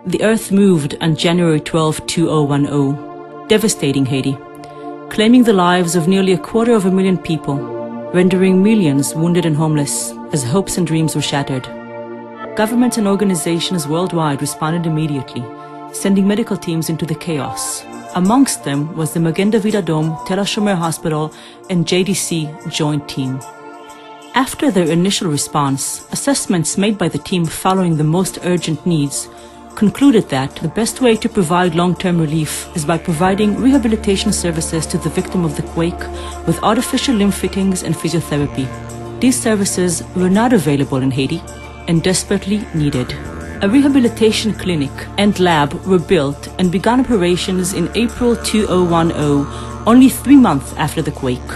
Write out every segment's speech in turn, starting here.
The earth moved on January 12, 2010, devastating Haiti, claiming the lives of nearly 250,000 people, rendering millions wounded and homeless as hopes and dreams were shattered. Governments and organizations worldwide responded immediately, sending medical teams into the chaos. Amongst them was the Magen David Adom, Tel HaShomer Hospital, and JDC joint team. After their initial response, assessments made by the team following the most urgent needs concluded that the best way to provide long-term relief is by providing rehabilitation services to the victim of the quake with artificial limb fittings and physiotherapy. These services were not available in Haiti and desperately needed. A rehabilitation clinic and lab were built and began operations in April 2010, only 3 months after the quake.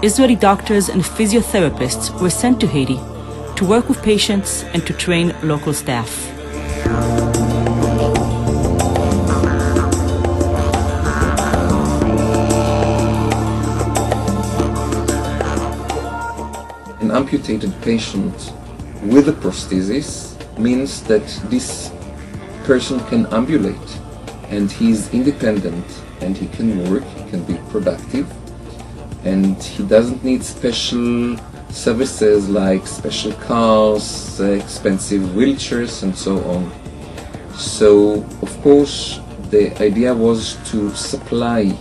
Israeli doctors and physiotherapists were sent to Haiti to work with patients and to train local staff. An amputated patient with a prosthesis means that this person can ambulate and he's independent and he can work, he can be productive, and he doesn't need special services like special cars, expensive wheelchairs and so on. So of course the idea was to supply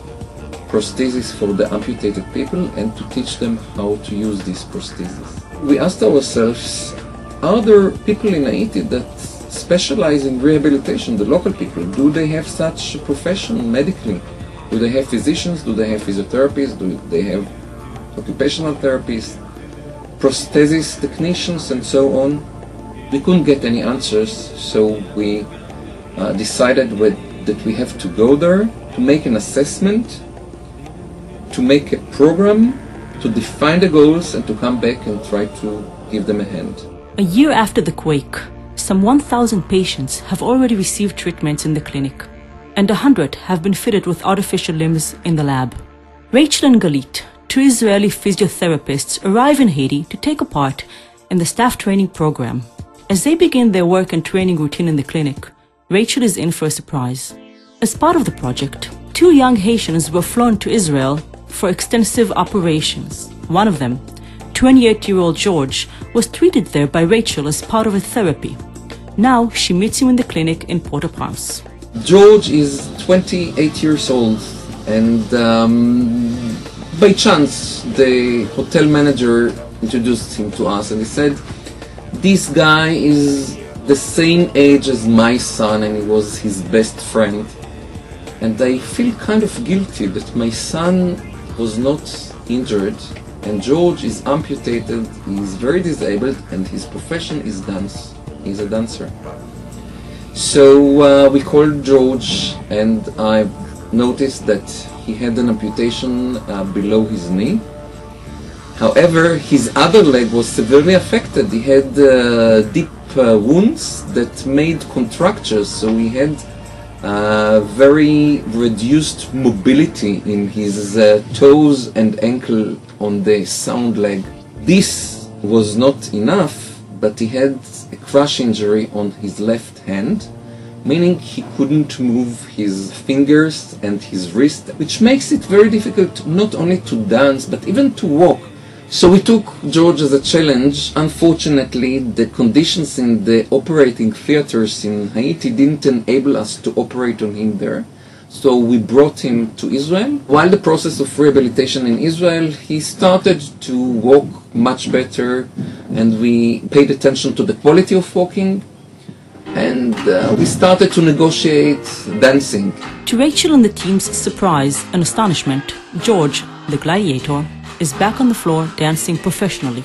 prosthesis for the amputated people and to teach them how to use these prosthesis. We asked ourselves, are there people in Haiti that specialize in rehabilitation, the local people? Do they have such a profession medically? Do they have physicians? Do they have physiotherapists? Do they have occupational therapists, prosthesis technicians and so on? We couldn't get any answers, so we decided that we have to go there to make an assessment, to make a program, to define the goals and to come back and try to give them a hand. A year after the quake, some 1,000 patients have already received treatments in the clinic, and 100 have been fitted with artificial limbs in the lab. Rachel and Galit, 2 Israeli physiotherapists, arrive in Haiti to take a part in the staff training program. As they begin their work and training routine in the clinic, Rachel is in for a surprise. As part of the project, 2 young Haitians were flown to Israel for extensive operations. One of them, 28-year-old George, was treated there by Rachel as part of a therapy. Now she meets him in the clinic in Port-au-Prince. George is 28 years old, and by chance the hotel manager introduced him to us and he said, this guy is the same age as my son and he was his best friend. And I feel kind of guilty that my son was not injured and George is amputated, he is very disabled and his profession is dance. He's a dancer. So we called George and I noticed that he had an amputation below his knee. However, his other leg was severely affected. He had deep wounds that made contractures, so he had very reduced mobility in his toes and ankle on the sound leg. This was not enough, but he had a crush injury on his left hand, meaning he couldn't move his fingers and his wrist, which makes it very difficult not only to dance but even to walk. So we took George as a challenge. Unfortunately, the conditions in the operating theaters in Haiti didn't enable us to operate on him there. So we brought him to Israel. While the process of rehabilitation in Israel, he started to walk much better, and we paid attention to the quality of walking, and we started to negotiate dancing. To Rachel and the team's surprise and astonishment, George, the gladiator, is back on the floor dancing professionally.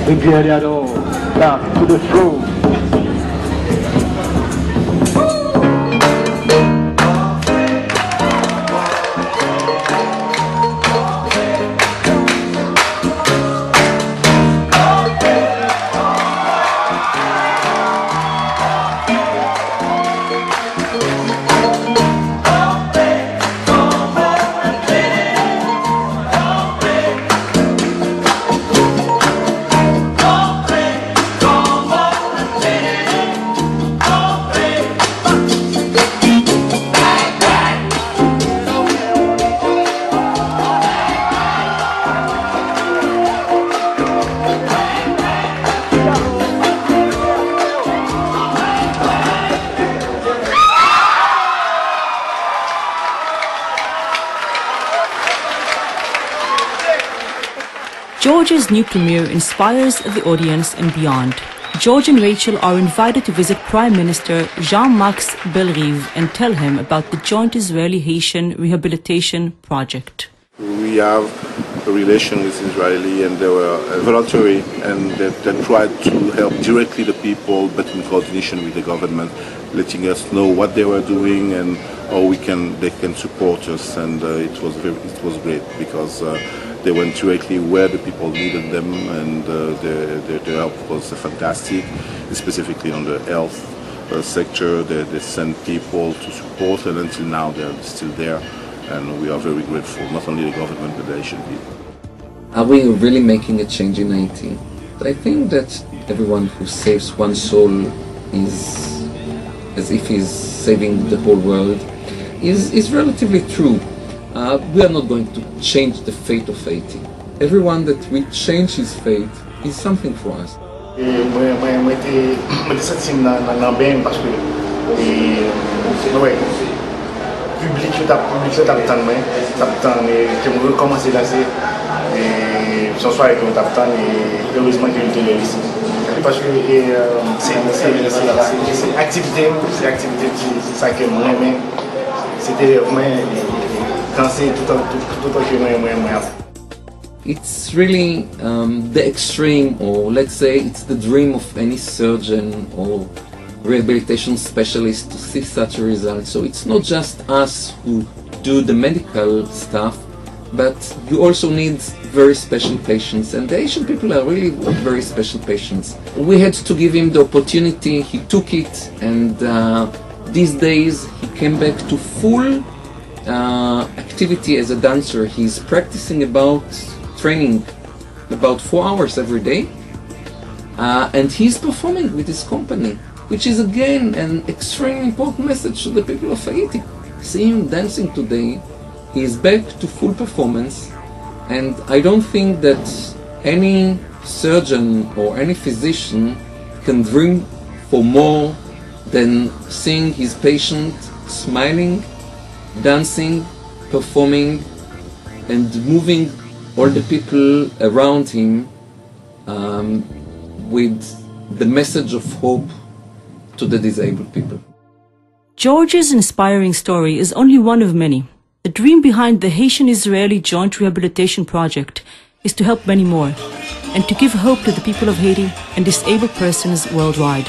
Riviera, back to the throne. George's new premiere inspires the audience and beyond. George and Rachel are invited to visit Prime Minister Jean-Max Belrive and tell him about the joint Israeli-Haitian rehabilitation project. We have a relation with Israeli, and they were voluntary, and they tried to help directly the people, but in coordination with the government, letting us know what they were doing and how they can support us. And it was great because they went directly where the people needed them, and their help was fantastic, specifically on the health sector. They sent people to support, and until now they're still there, and we are very grateful, not only the government but the Haitian people. Are we really making a change in Haiti? I think that everyone who saves one soul is as if he's saving the whole world is relatively true. We are not going to change the fate of Haiti. Everyone that we change his fate is something for us. It's really the extreme, or let's say it's the dream of any surgeon or rehabilitation specialist to see such a result. So it's not just us who do the medical stuff, but you also need very special patients, and the Asian people are really very special patients. We had to give him the opportunity, he took it, and these days he came back to full activity as a dancer. He's practicing training about 4 hours every day, and he's performing with his company, which is again an extremely important message to the people of Haiti. See him dancing today, he is back to full performance, and I don't think that any surgeon or any physician can dream for more than seeing his patient smiling, dancing, performing, and moving all the people around him with the message of hope to the disabled people. George's inspiring story is only one of many. The dream behind the Haitian-Israeli Joint Rehabilitation Project is to help many more and to give hope to the people of Haiti and disabled persons worldwide.